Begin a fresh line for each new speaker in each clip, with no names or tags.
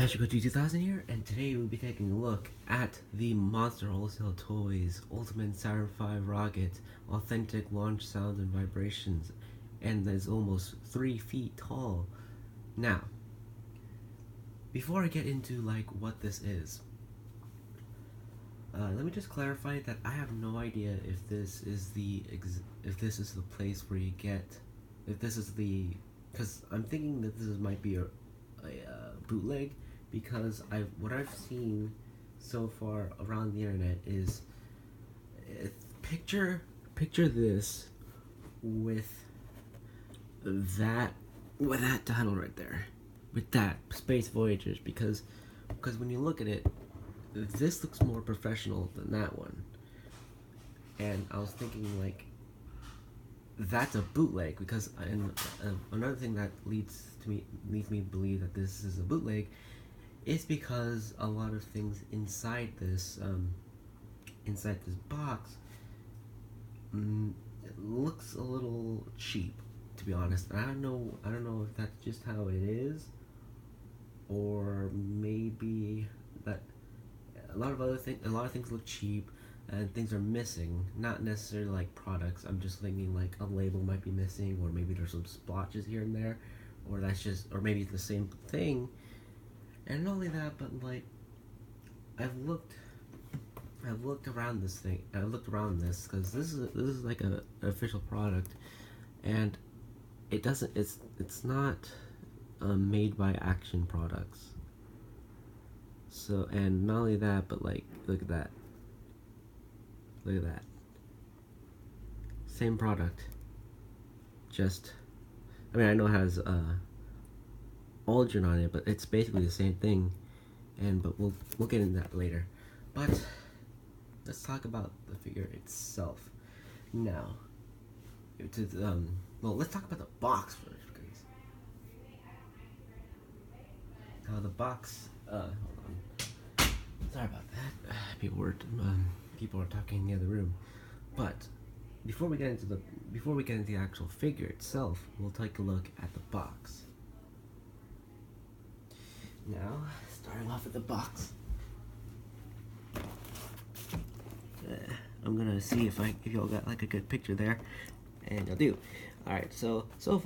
G2000 here, and today we'll be taking a look at the Monster Wholesale Toys Ultimate Saturn V rocket, authentic launch sounds and vibrations, and is almost 3 feet tall. Now, before I get into what this is, let me just clarify that I have no idea if this is the place where you get, because I'm thinking that this might be a bootleg, because what I've seen so far around the internet is picture this with that title right there, with that Space Voyagers, because when you look at it, this looks more professional than that one. And I was thinking that's a bootleg, because another thing that leads me to believe that this is a bootleg is because a lot of things inside this box it looks a little cheap, to be honest. I don't know if that's just how it is, or maybe that a lot of things look cheap and things are missing, not necessarily like products. I'm just thinking like a label might be missing, or maybe there's some splotches here and there, or maybe it's the same thing. And not only that, but I've looked around this thing. I've looked around this because this is like an official product, and it's not made by Action Products. So, and not only that, but look at that. Look at that. Same product. I know it has Aldrin on it, but it's basically the same thing. But we'll get into that later. But let's talk about the figure itself. Now, let's talk about the box first, guys. Now the box. Hold on. Sorry about that. People are talking in the other room. But before we get into the actual figure itself, we'll take a look at the box. Now, starting off with the box, I'm gonna see if y'all got a good picture there, and I do. All right, so to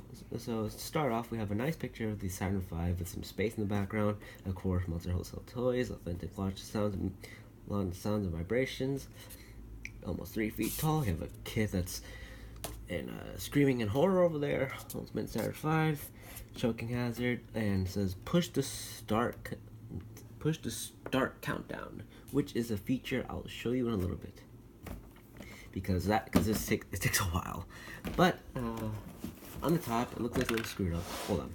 start off, we have a nice picture of the Saturn V with some space in the background. Of course, Monster Wholesale Toys, authentic launch sounds and vibrations. Almost 3 feet tall. You have a kid that's screaming in horror over there. Ultimate Saturn V, choking hazard, and says push to start countdown, which is a feature I'll show you in a little bit, because it takes a while. But on the top, it looks like a little screwed up. Hold on.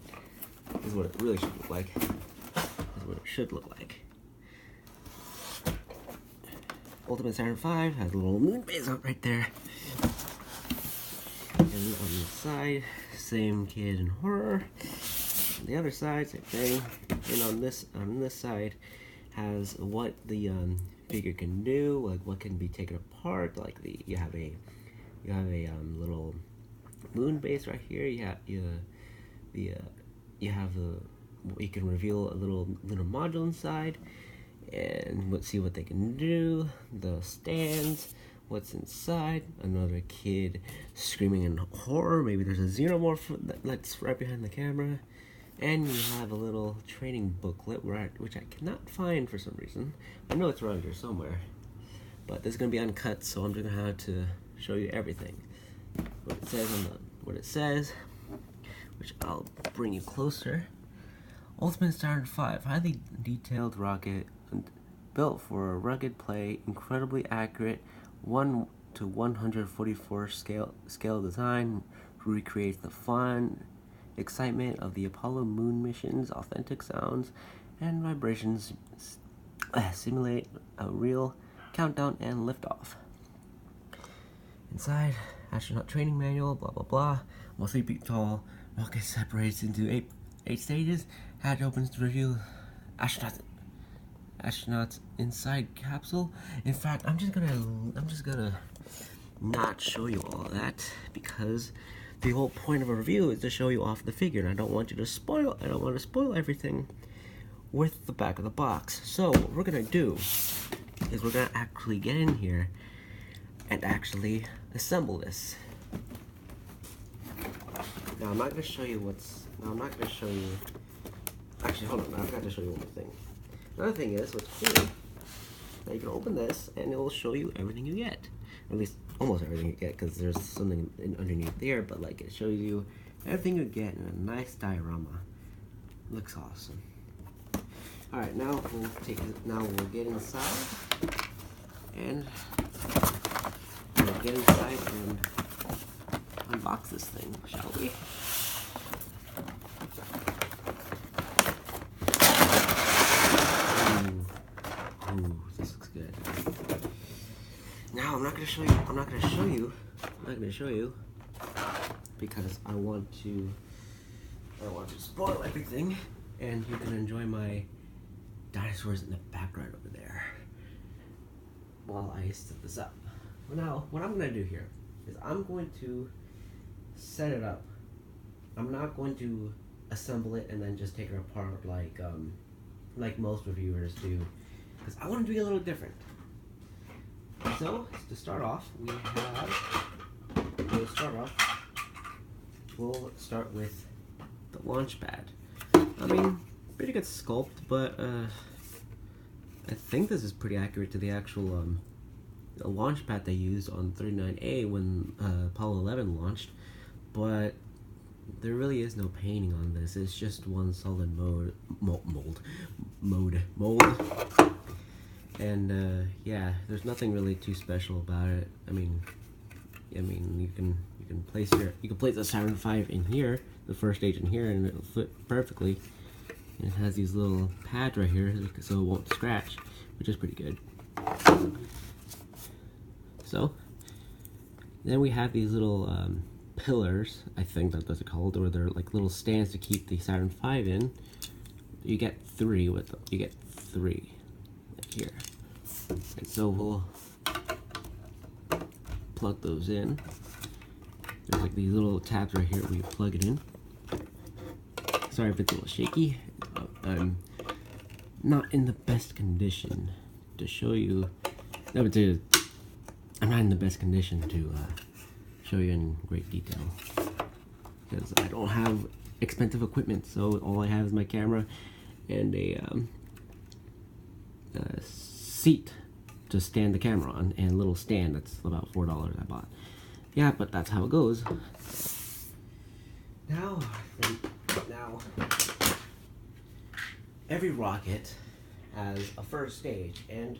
This is what it really should look like. Ultimate Saturn V has a little moon base up right there. And on the side, same kid in horror. On the other side, same thing. And on this side has what the figure can do, what can be taken apart. You have a little moon base right here. You can reveal a little Lunar Module inside, and let's see what they can do. The stands, what's inside, another kid screaming in horror. Maybe there's a xenomorph that's right behind the camera. And you have a little training booklet, which I cannot find for some reason. I know it's around here somewhere, but this is going to be uncut, so I'm just going to have to show you everything. What it says, which I'll bring you closer. Ultimate Saturn V, highly detailed rocket, built for a rugged play, incredibly accurate, 1:144 scale design, recreates the fun, excitement of the Apollo moon missions. Authentic sounds and vibrations simulate a real countdown and liftoff. Inside, astronaut training manual, blah blah blah. Almost 3 feet tall, rocket separates into eight stages. Hatch opens to reveal astronauts inside capsule. In fact, I'm just gonna not show you all of that, because the whole point of a review is to show you off the figure, and I don't want to spoil everything with the back of the box. So what we're gonna do is we're gonna actually get in here and actually assemble this. Now I'm not gonna show you actually, hold on, I forgot to show you one more thing. Another thing is, what's cool, now you can open this and it will show you everything you get. Or at least almost everything you get, because there's something underneath there, but like it shows you everything you get in a nice diorama. Looks awesome. Alright, now we'll get inside and unbox this thing, shall we? Ooh, this looks good. Now I'm not gonna show you because I want to spoil everything, and you can enjoy my dinosaurs in the background over there while I set this up. Now, what I'm gonna do here is I'm going to set it up. I'm not going to assemble it and then just take it apart like most reviewers do, because I want to do it a little different. So to start off, we'll start with the Launchpad. I mean, pretty good sculpt, but I think this is pretty accurate to the actual Launchpad they used on 39A when Apollo 11 launched, but there really is no painting on this. It's just one solid mold. And yeah, there's nothing really too special about it. I mean, you can place the Saturn V in here, the first stage in here, and it'll fit perfectly. And it has these little pads right here, so it won't scratch, which is pretty good. So then we have these little pillars, I think that's what they're called, or they're like little stands to keep the Saturn V in. You get three like here. And so we'll plug those in. There's like these little tabs right here where you plug it in. Sorry if it's a little shaky. I'm not in the best condition to show you. I'm not in the best condition to show you in great detail because I don't have expensive equipment. So all I have is my camera and a seat to stand the camera on, and a little stand that's about $4 I bought. Yeah, but that's how it goes. Now every rocket has a first stage, and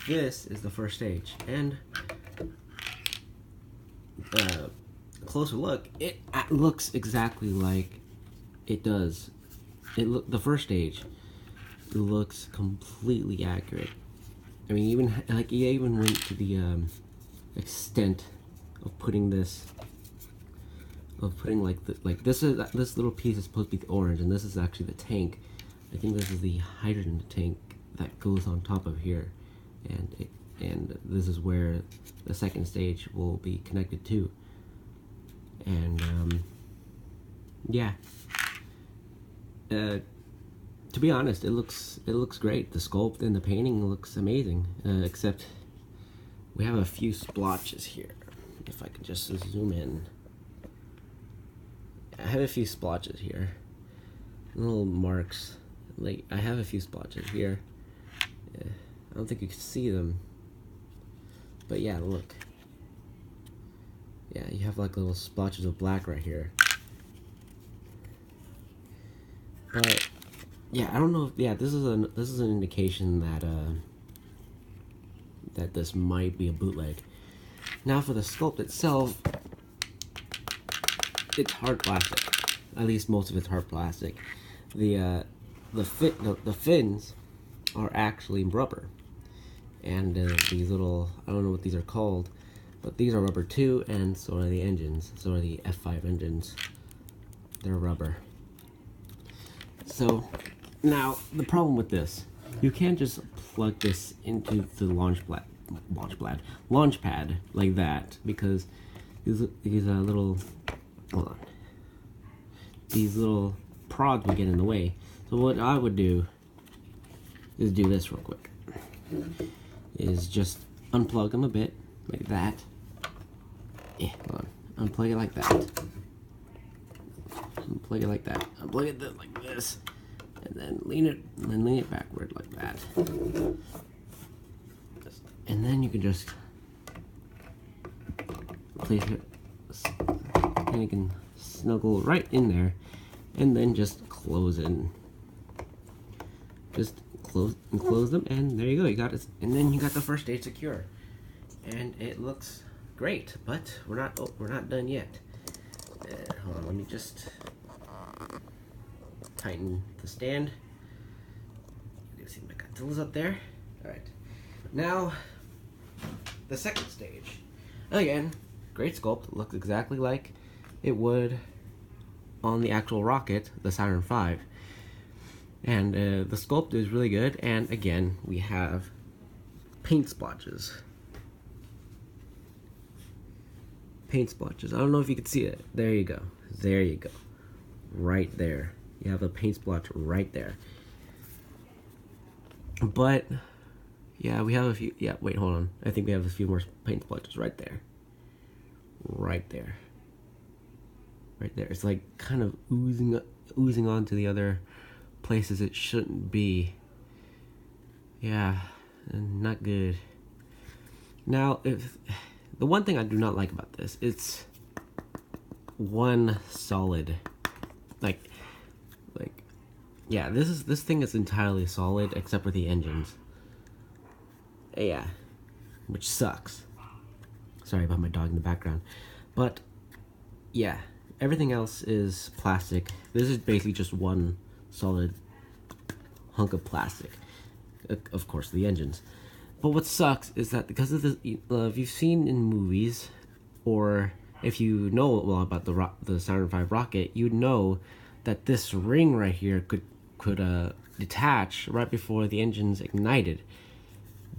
this is the first stage. And closer look, it looks exactly like it does. The first stage, it looks completely accurate. I mean, even went to the extent of putting this, this little piece is supposed to be the orange, and this is actually the tank. I think this is the hydrogen tank that goes on top of here, and this is where the second stage will be connected to. And yeah. To be honest, it looks great. The sculpt and the painting looks amazing. Except we have a few splotches here. If I could just zoom in, I have a few splotches here, little marks. Like I have a few splotches here. I don't think you can see them, but yeah, look. Yeah, you have like little splotches of black right here. But yeah, I don't know if, yeah, this is an indication that that this might be a bootleg. Now for the sculpt itself, it's hard plastic. At least most of it's hard plastic. The fins are actually rubber, and these little, I don't know what these are called, but these are rubber too, and so are the engines. So are the F5 engines. They're rubber. So now the problem with this, you can't just plug this into the Launchpad like that, because these little, hold on, these little prods will get in the way. So what I would do is do this real quick. Is just unplug them a bit, like that. Yeah, hold on. Unplug it like that. Unplug it like that. Unplug it like this. And then lean it backward like that. And then you can just place it, and you can snuggle right in there, and then just close it. Just close them, and there you go. You got it, and then you got the first stage secure, and it looks great. But we're not done yet. Hold on, let me just tighten the stand. You can see my Godzilla's up there. All right, now the second stage. Again, great sculpt. Looks exactly like it would on the actual rocket, the Saturn V. And the sculpt is really good. And again, we have paint splotches. Paint splotches. I don't know if you can see it. There you go. There you go. Right there. You have a paint splotch right there. But yeah, we have a few. Yeah, wait, hold on. I think we have a few more paint splotches right there. Right there. Right there. It's like kind of oozing onto the other places it shouldn't be. Yeah, not good. Now, if the one thing I do not like about this, it's one solid, like yeah, this thing is entirely solid except for the engines. Yeah, which sucks. Sorry about my dog in the background, but yeah, everything else is plastic. This is basically just one solid hunk of plastic. Of course, the engines. But what sucks is that because of this, if you've seen in movies, or if you know well about the Saturn V rocket, you'd know that this ring right here could detach right before the engines ignited.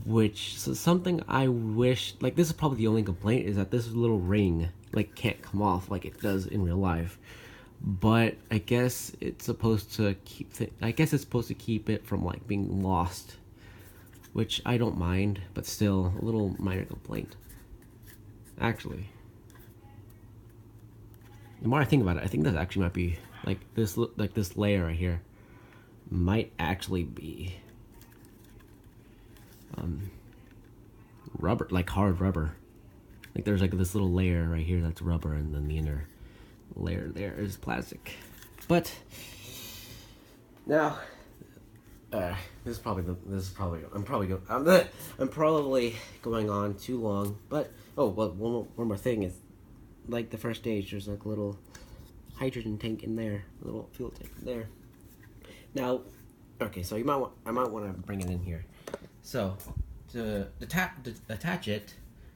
Which is something I wish, like, this is probably the only complaint, is that this little ring like can't come off like it does in real life. But I guess it's supposed to keep it from like being lost, which I don't mind, but still a little minor complaint. Actually, the more I think about it, I think this actually might be like this layer right here might actually be rubber, like hard rubber. Like there's like this little layer right here that's rubber, and then the inner layer there is plastic. But now I'm probably going on too long. But oh well, one more thing is, like the first stage, there's like a little hydrogen tank in there, a little fuel tank in there. Now, okay, so I might want to bring it in here. So to attach it,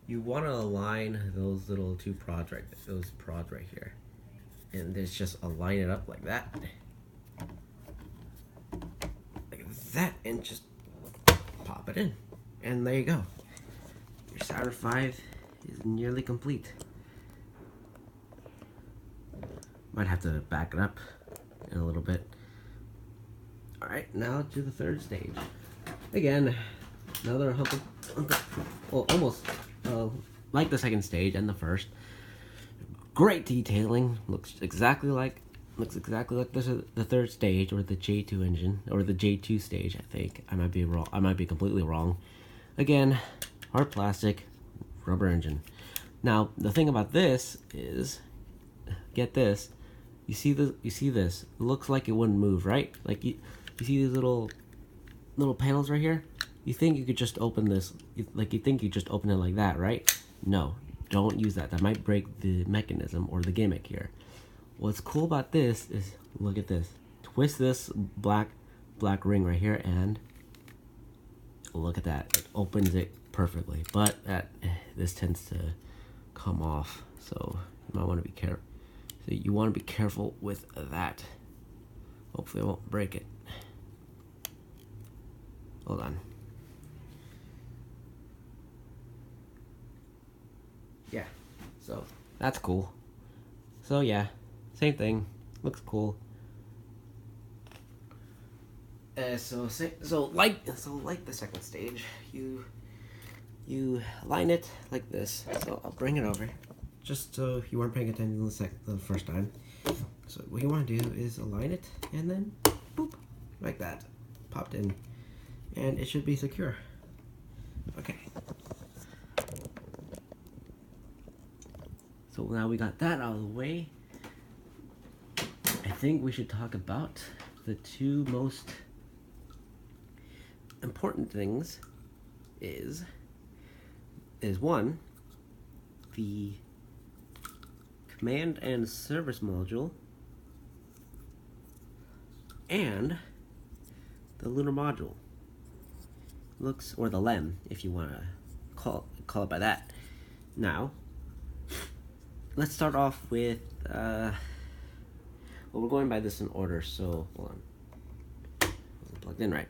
you want to align those little two prods right here, and there's just align it up like that, and just pop it in, and there you go. Your Saturn V is nearly complete. Might have to back it up in a little bit. All right, now to the third stage. Again, another almost like the second stage and the first. Great detailing. Looks exactly like the third stage, or the J2 engine, or the J2 stage. I think I might be wrong. I might be completely wrong. Again, hard plastic, rubber engine. Now the thing about this is, get this. You see this? It looks like it wouldn't move, right? Like you see these little panels right here? You think you could just open this, you think you just open it like that, right? No, don't use that. That might break the mechanism or the gimmick here. What's cool about this is, look at this. Twist this black ring right here, and look at that. It opens it perfectly. But this tends to come off, so you might want to be careful. So you want to be careful with that. Hopefully I won't break it. Hold on. Yeah, so that's cool. So yeah, same thing. Looks cool. So like the second stage, you line it like this. So I'll bring it over, just so you weren't paying attention the first time. So what you want to do is align it, and then boop, like that, popped in, and it should be secure. Okay. So now we got that out of the way, I think we should talk about the two most important things is one, the command and service module, and the lunar module. Looks, or the LEM, if you want to call it by that. Now, let's start off with, well, we're going by this in order, so, hold on. Wasn't plugged in right.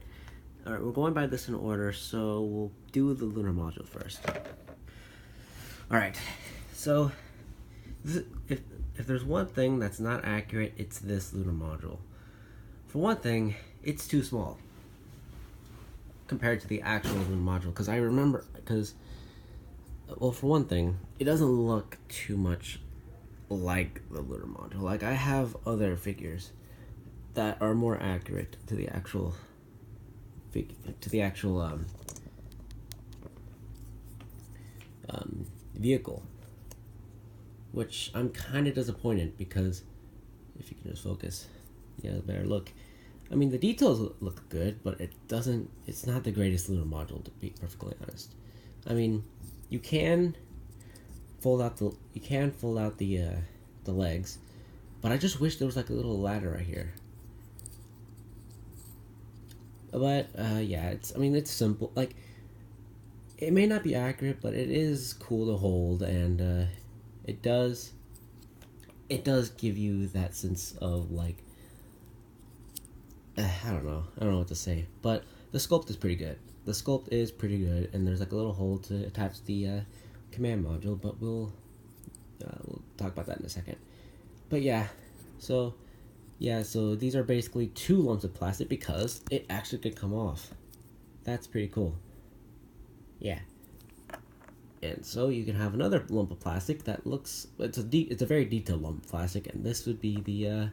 Alright, we're going by this in order, so we'll do the lunar module first. Alright, so, if there's one thing that's not accurate, it's this lunar module. For one thing, it's too small compared to the actual lunar module, because I remember, well, for one thing, it doesn't look too much like the lunar module. Like, I have other figures that are more accurate to the actual vehicle, which I'm kind of disappointed, because if you can just focus, yeah, better look. I mean, the details look good, but it's not the greatest lunar module, to be perfectly honest. I mean, you can fold out the legs, but I just wish there was like a little ladder right here. But yeah, it's simple. Like, it may not be accurate, but it is cool to hold, and it does give you that sense of, like, I don't know what to say, but the sculpt is pretty good. And there's like a little hole to attach the command module, but we'll talk about that in a second. But yeah, so these are basically two lumps of plastic, because it actually could come off. That's pretty cool. Yeah. And so you can have another lump of plastic that looks, it's a very detailed lump of plastic, and this would be the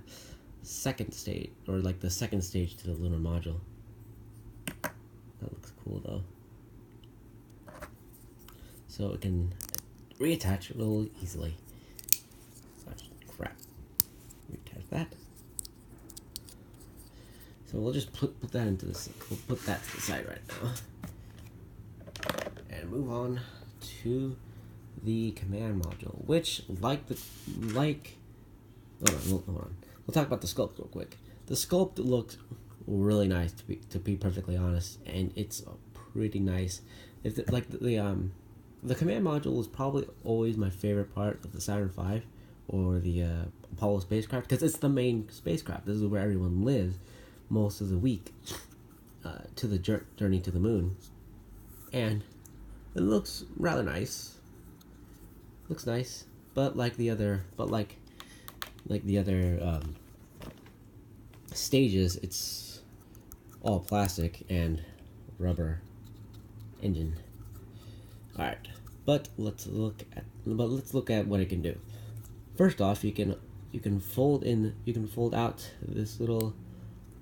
second stage, or like the second stage to the lunar module. That looks cool though. So it can reattach real easily. Crap. Reattach that. So we'll just put that into this. We'll put that to the side right now, and move on to the command module, which hold on. We'll talk about the sculpt real quick. The sculpt looks really nice, to be perfectly honest, and it's pretty nice. The command module is probably always my favorite part of the Saturn V or the Apollo spacecraft, because it's the main spacecraft. This is where everyone lives most of the week, to the journey to the moon, and it looks rather nice. Looks nice, but like the other stages, it's all plastic and rubber engine. All right, but let's look at what it can do. First off, you can fold out this little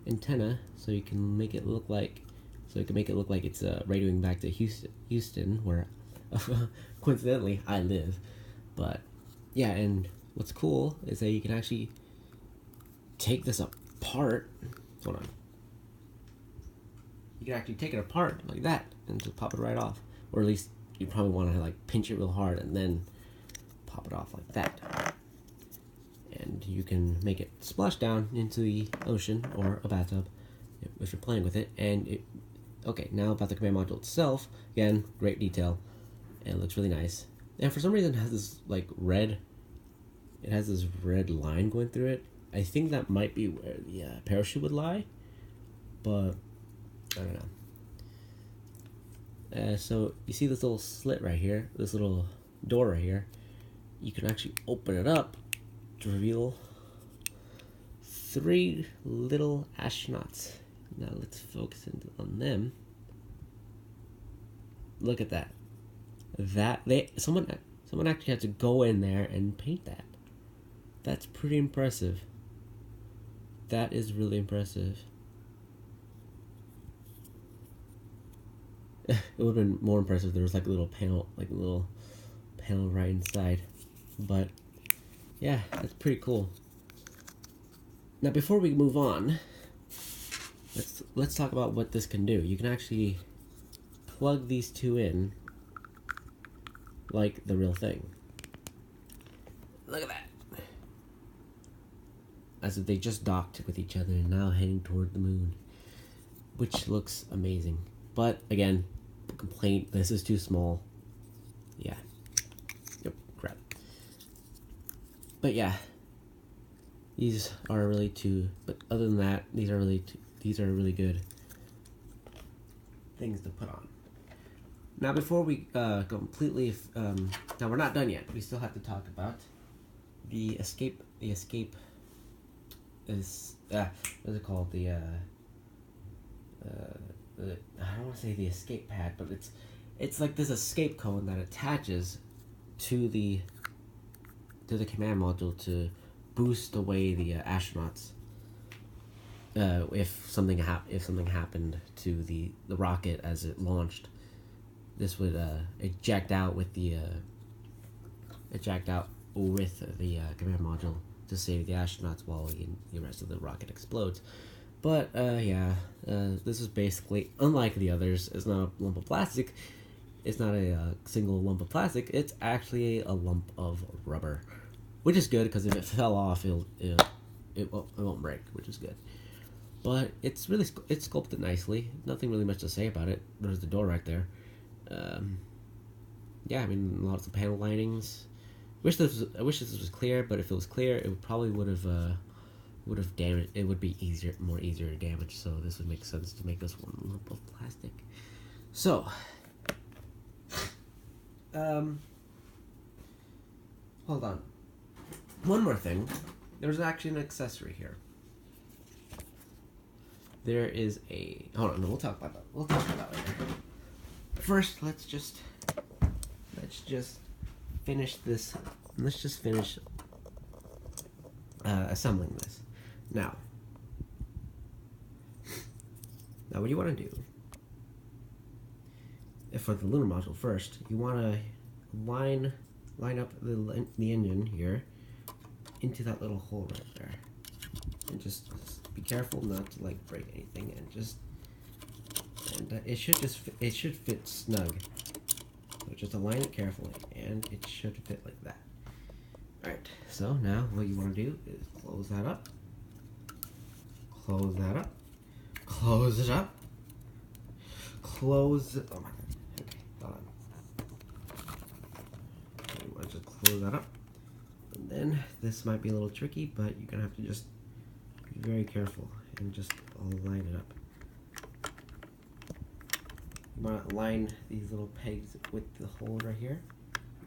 antenna, so you can make it look like it's radioing back to Houston, where coincidentally I live. But yeah, and what's cool is that you can actually take this apart. Hold on. You can actually take it apart like that and just pop it right off. Or at least you probably want to like pinch it real hard and then pop it off like that. And you can make it splash down into the ocean or a bathtub if you're playing with it. And okay, now about the command module itself. Again, great detail. And it looks really nice. And for some reason it has this like red line going through it. I think that might be where the parachute would lie, but I don't know. So you see this little slit right here, this little door right here. You can actually open it up to reveal 3 little astronauts Now let's focus on them. Look at that. Someone actually had to go in there and paint that. That's pretty impressive. That is really impressive. It would have been more impressive if there was like a little panel right inside. But yeah, that's pretty cool. Now before we move on, let's talk about what this can do. You can actually plug these two in like the real thing. Look at that. As if they just docked with each other and now heading toward the moon, which looks amazing. But again, complaint, this is too small. Yeah. Yep, crap. But yeah, these are really but other than that, these are really good things to put on. Now before we completely, now we're not done yet. We still have to talk about the escape is, what is it called? I don't want to say the escape pad, but it's like this escape cone that attaches to the command module to boost away the astronauts. If something happened to the rocket as it launched, this would eject out with the command module to save the astronauts while the rest of the rocket explodes. But this is basically unlike the others. It's not a lump of plastic. It's not a single lump of plastic. It's actually a lump of rubber, which is good because if it fell off, it won't break, which is good. But it's sculpted nicely. Nothing really much to say about it. There's the door right there. Yeah, I mean, lots of panel linings. I wish this was clear, but if it was clear, it would have damaged. It would be more easier to damage. So this would make sense to make this one lump of plastic. So, hold on. One more thing. There's actually an accessory here. There is a. Hold on. No, we'll talk about that. We'll talk about that later. First, let's just finish this. Let's just finish assembling this. Now, what you want to do, for the lunar module first, you want to line up the engine here into that little hole right there, and just be careful not to like break anything, and it should fit snug. So just align it carefully, and it should fit like that. Alright, so now what you want to do is close that up, close that up, close it up, close it. Oh my god. Okay, hold on. You want to just close that up. And then this might be a little tricky, but you're going to have to just be very careful and just align it up. You want to align these little pegs with the hole right here.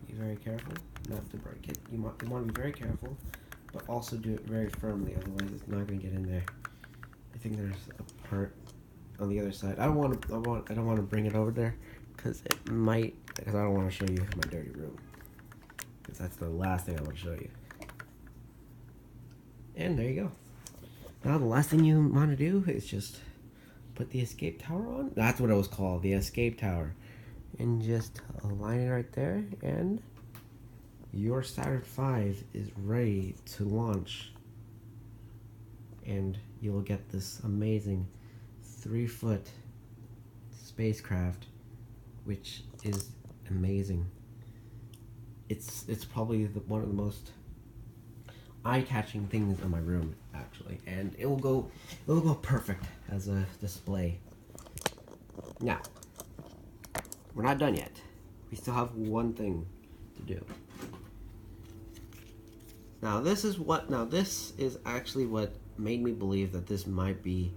Be very careful not to break it. You want to be very careful, but also do it very firmly, otherwise it's not going to get in there. I think there's a part on the other side. I don't want to bring it over there because I don't want to show you my dirty room. Because that's the last thing I want to show you. And there you go. Now the last thing you want to do is just put the escape tower on. That's what it was called, the escape tower. And just align it right there, and your Saturn V is ready to launch. And you'll get this amazing 3-foot spacecraft, which is amazing. It's probably one of the most eye-catching things in my room, actually, and it will go perfect as a display. Now, we're not done yet. We still have one thing to do. Now this is actually what made me believe that this might be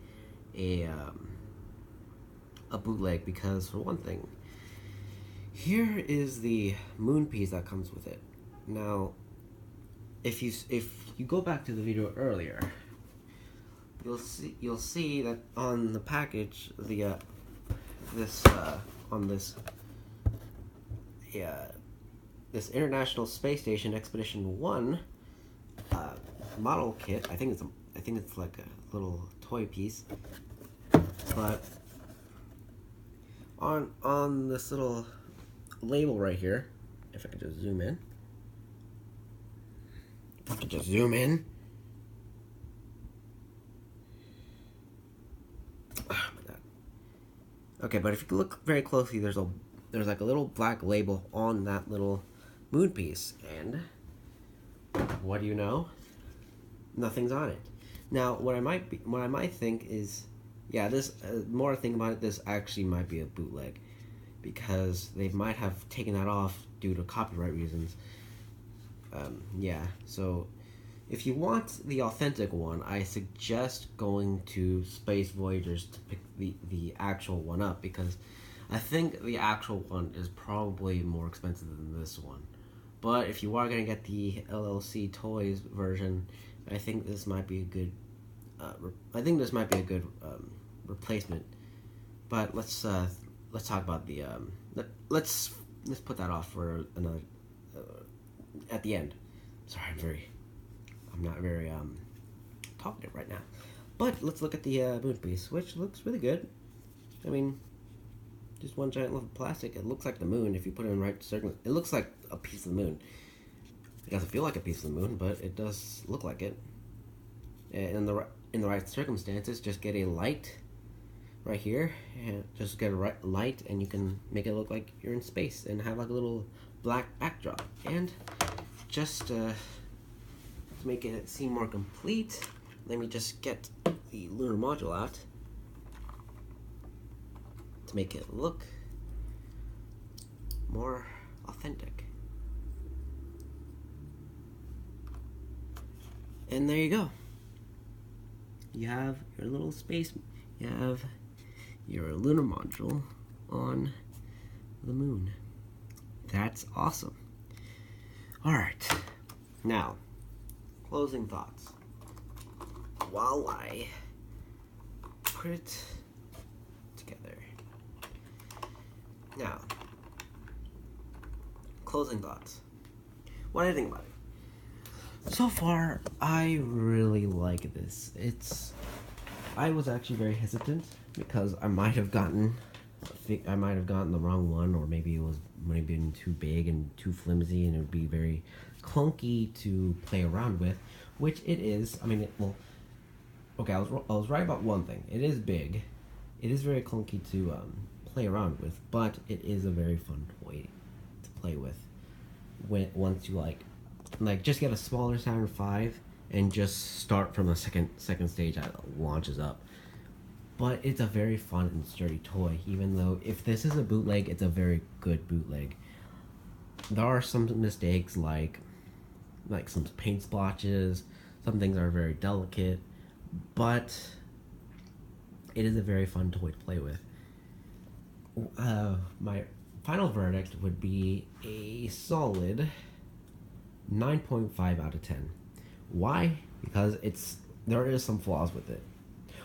a bootleg, because for one thing, here is the moon piece that comes with it. Now, if you go back to the video earlier, you'll see that on the package, the this International Space Station Expedition 1 model kit. I think it's like a little toy piece, but on this little label right here, if I could just zoom in. Oh my god. Okay, but if you look very closely, there's like a little black label on that little moon piece, and what do you know? Nothing's on it. Now, what I might think is, yeah, this more I think about it, this actually might be a bootleg, because they might have taken that off due to copyright reasons. Yeah, so if you want the authentic one, I suggest going to Space Voyagers to pick the actual one up, because I think the actual one is probably more expensive than this one. But if you are going to get the LLC Toys version, I think this might be a good replacement. But let's talk about the let's put that off for another at the end. Sorry, I'm not very talkative right now. But let's look at the moon piece, which looks really good. I mean, just one giant lump of plastic. It looks like the moon if you put it in the right circle. It looks like a piece of the moon. It doesn't feel like a piece of the moon, but it does look like it. And in the right circumstances, just get a light right here, and just get a right light, and you can make it look like you're in space and have like a little black backdrop. And just to make it seem more complete, let me just get the Lunar Module out to make it look more authentic. And there you go. You have your little space, you have your Lunar Module on the moon. That's awesome. Alright, now, closing thoughts. While I put it together. Now, closing thoughts. What do I think about it? So far, I really like this. I was actually very hesitant because I might have gotten the wrong one, or maybe it was been too big and too flimsy, and it would be very clunky to play around with, which it is. I mean, okay, I was right about one thing. It is big. It is very clunky to play around with, but it is a very fun toy to play with. Once you like just get a smaller Saturn V and just start from the second stage as it launches up. But it's a very fun and sturdy toy, even though if this is a bootleg, it's a very good bootleg. There are some mistakes like some paint splotches, some things are very delicate, but it is a very fun toy to play with. My final verdict would be a solid 9.5 out of 10. Why? Because there is some flaws with it.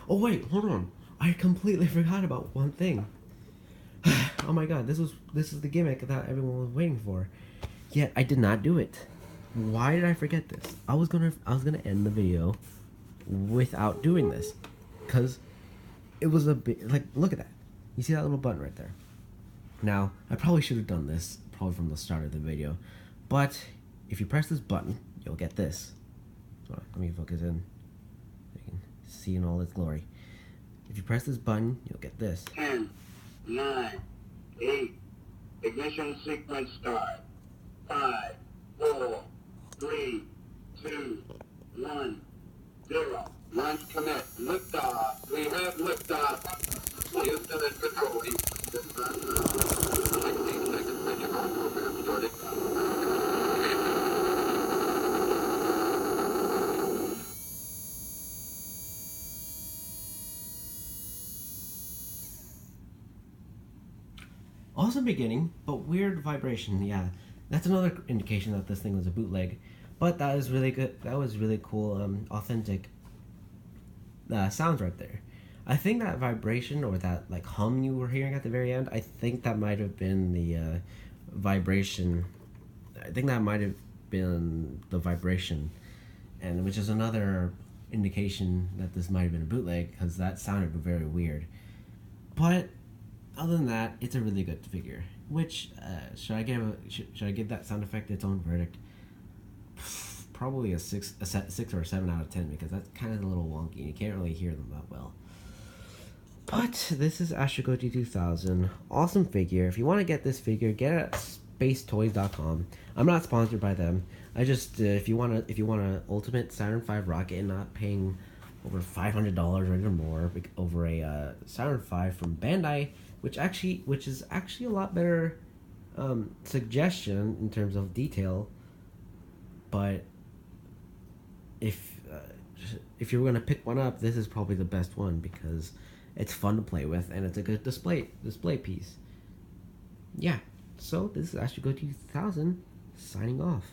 Oh wait, hold on. I completely forgot about one thing. Oh my god, this is the gimmick that everyone was waiting for. Yet I did not do it. Why did I forget this? I was gonna end the video without doing this, cause it was a bit look at that. You see that little button right there? Now I probably should have done this probably from the start of the video, but if you press this button, you'll get this. Let me focus in. You can see in all its glory. If you press this button, you'll get this.
10, 9, 8, ignition sequence start. 5, 4, 3, 2, 1, 0. Launch commit. Liftoff. We have liftoff. Houston in control. 16 seconds. Mission on program started.
Awesome beginning, but weird vibration. Yeah, that's another indication that this thing was a bootleg. But that is really good. That was really cool, authentic. sounds right there. I think that vibration or that like hum you were hearing at the very end, I think that might have been the vibration. I think that might have been the vibration, and which is another indication that this might have been a bootleg because that sounded very weird. But other than that, it's a really good figure. Which should I give that sound effect its own verdict? Probably a 6 or a 7 out of 10 because that's kind of a little wonky and you can't really hear them that well. But this is Astrogoji 2000. Awesome figure. If you want to get this figure, get it at spacetoys.com. I'm not sponsored by them. I just if you want a ultimate Saturn V rocket and not paying over $500 or even more over a Saturn V from Bandai, which is actually a lot better suggestion in terms of detail. But if you're gonna pick one up, this is probably the best one because it's fun to play with and it's a good display piece. Yeah, so this is Astrogoji 2000 signing off.